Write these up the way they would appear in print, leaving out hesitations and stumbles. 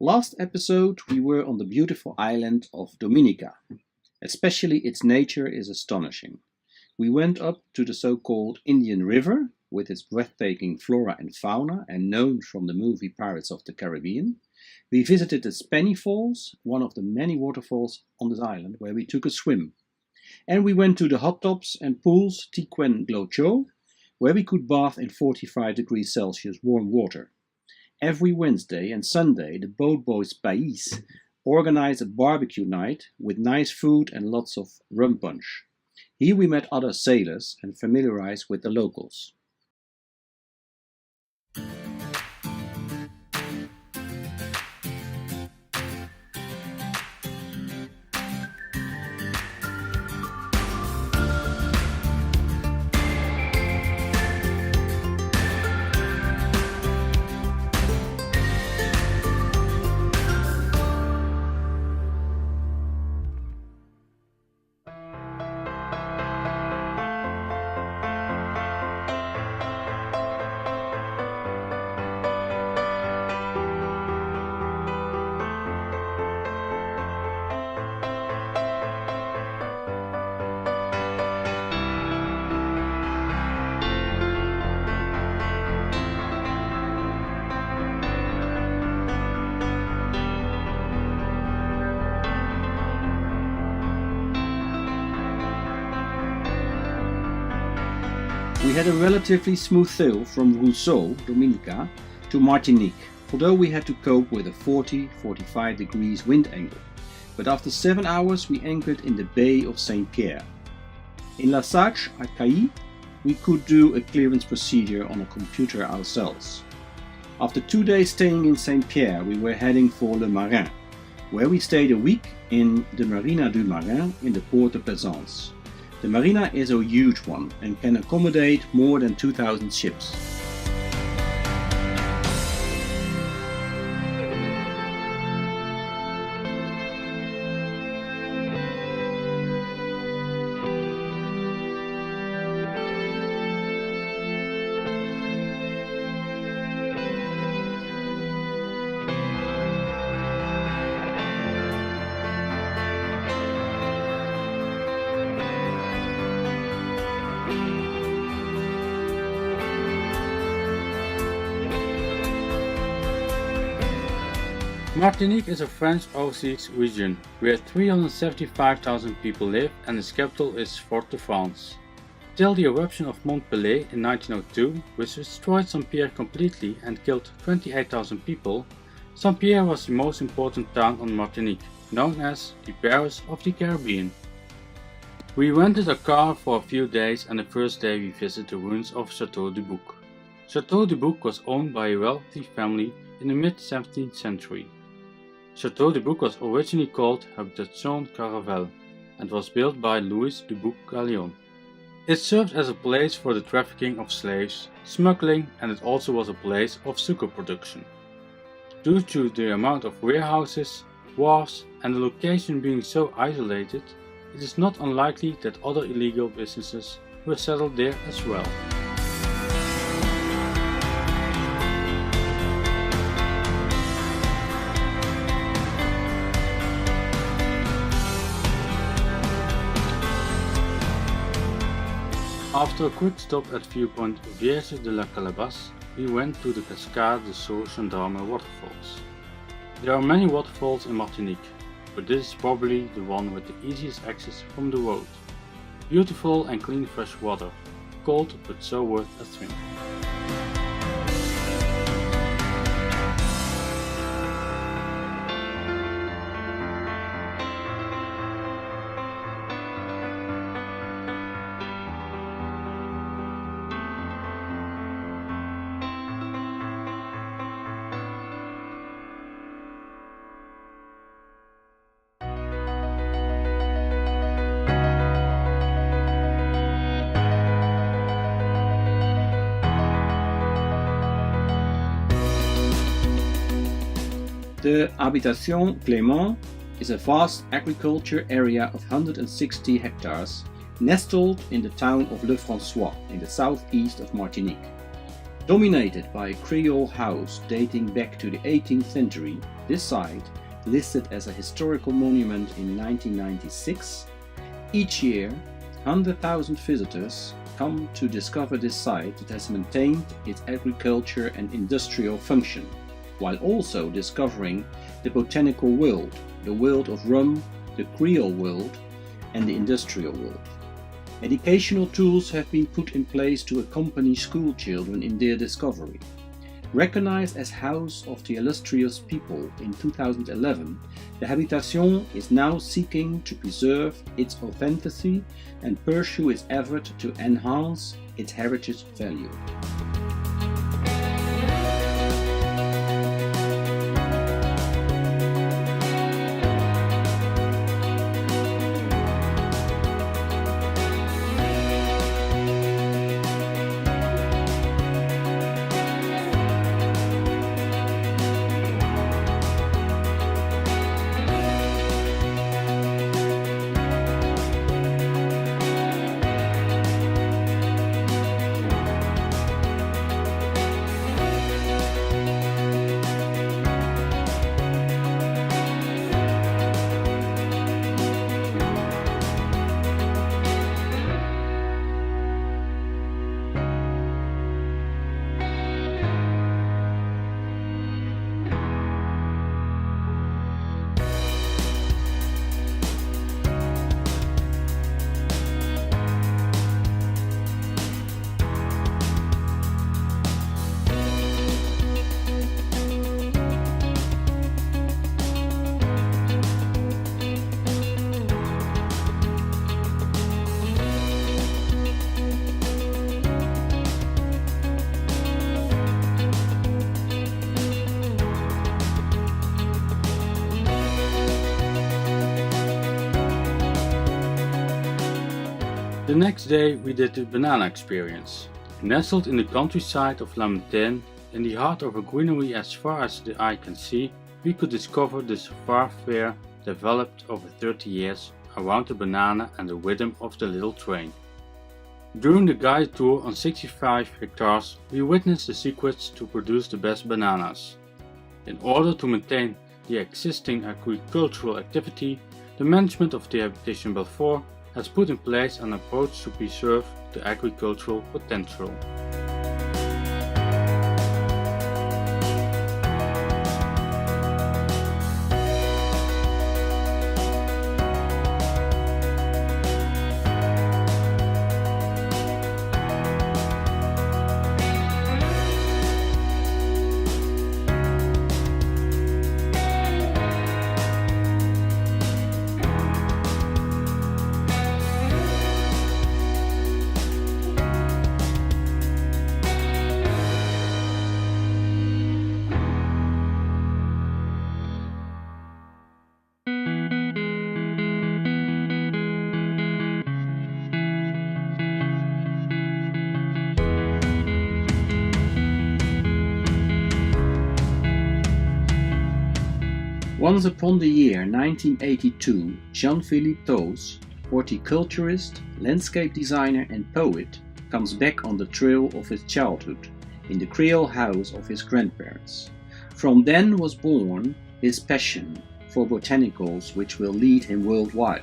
Last episode we were on the beautiful island of Dominica. Especially its nature is astonishing. We went up to the so-called Indian River with its breathtaking flora and fauna and known from the movie Pirates of the Caribbean. We visited the Spenny Falls, one of the many waterfalls on this island where we took a swim. And we went to the hot tubs and pools Tiquen Glocho, where we could bath in 45 degrees Celsius warm water. Every Wednesday and Sunday the Boat Boys Pais organize a barbecue night with nice food and lots of rum punch. Here we met other sailors and familiarized with the locals. We had a relatively smooth sail from Rousseau, Dominica, to Martinique, although we had to cope with a 40-45 degrees wind angle. But after 7 hours we anchored in the Bay of Saint Pierre. In La Sache at Cailly, we could do a clearance procedure on a computer ourselves. After 2 days staying in Saint Pierre, we were heading for Le Marin, where we stayed a week in the Marina du Marin in the Port de Plaisance. The marina is a huge one and can accommodate more than 2,000 ships. Martinique is a French overseas region where 375,000 people live and its capital is Fort-de-France. Till the eruption of Mont Pelée in 1902, which destroyed Saint-Pierre completely and killed 28,000 people, Saint-Pierre was the most important town on Martinique, known as the Paris of the Caribbean. We rented a car for a few days and the first day we visited the ruins of Château du Bouc. Château du Bouc was owned by a wealthy family in the mid-17th century. Château du Bouc was originally called Habitation Caravelle and was built by Louis du Bouc Gallion. It served as a place for the trafficking of slaves, smuggling, and it also was a place of sugar production. Due to the amount of warehouses, wharves, and the location being so isolated, it is not unlikely that other illegal businesses were settled there as well. After a quick stop at viewpoint Vierge de la Calebasse, we went to the Cascade de Saut Gendarme waterfalls. There are many waterfalls in Martinique, but this is probably the one with the easiest access from the road. Beautiful and clean fresh water, cold but so worth a swim. The Habitation Clément is a vast agriculture area of 160 hectares nestled in the town of Le François in the southeast of Martinique. Dominated by a Creole house dating back to the 18th century, this site, listed as a historical monument in 1996, each year 100,000 visitors come to discover this site that has maintained its agriculture and industrial function, while also discovering the botanical world, the world of rum, the Creole world, and the industrial world. Educational tools have been put in place to accompany school children in their discovery. Recognized as House of the Illustrious People in 2011, the Habitation is now seeking to preserve its authenticity and pursue its effort to enhance its heritage value. The next day we did the banana experience. Nestled in the countryside of La Montagne, in the heart of a greenery as far as the eye can see, we could discover the savoir-faire developed over 30 years around the banana and the rhythm of the little train. During the guided tour on 65 hectares, we witnessed the secrets to produce the best bananas. In order to maintain the existing agricultural activity, the management of the Habitation Belfort has put in place an approach to preserve the agricultural potential. Once upon the year 1982, Jean-Philippe Thos, horticulturist, landscape designer and poet, comes back on the trail of his childhood, in the Creole house of his grandparents. From then was born his passion for botanicals, which will lead him worldwide.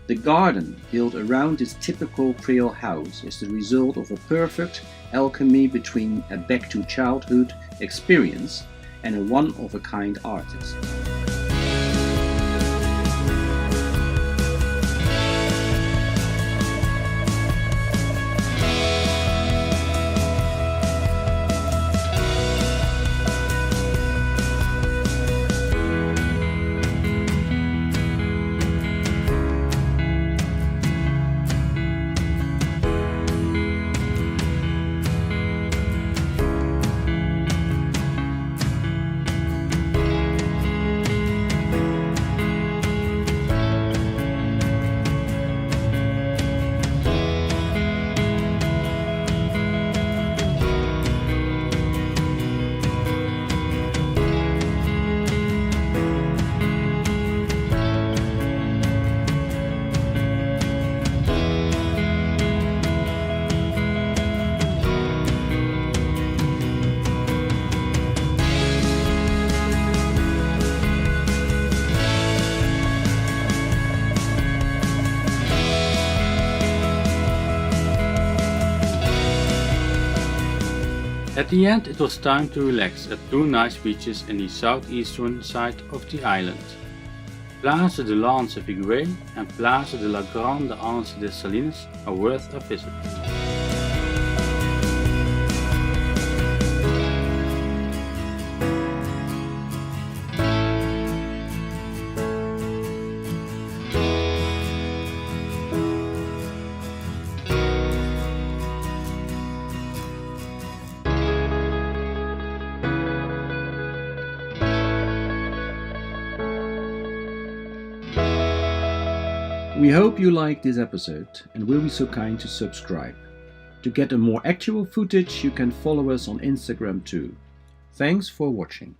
The garden built around this typical Creole house is the result of a perfect alchemy between a back-to-childhood experience and a one-of-a-kind artist. At the end it was time to relax at two nice beaches in the southeastern side of the island. Place de l'Anse Figueiredo and Place de la Grande Anse des Salines are worth a visit. We hope you liked this episode and will be so kind to subscribe. To get a more actual footage, you can follow us on Instagram too. Thanks for watching.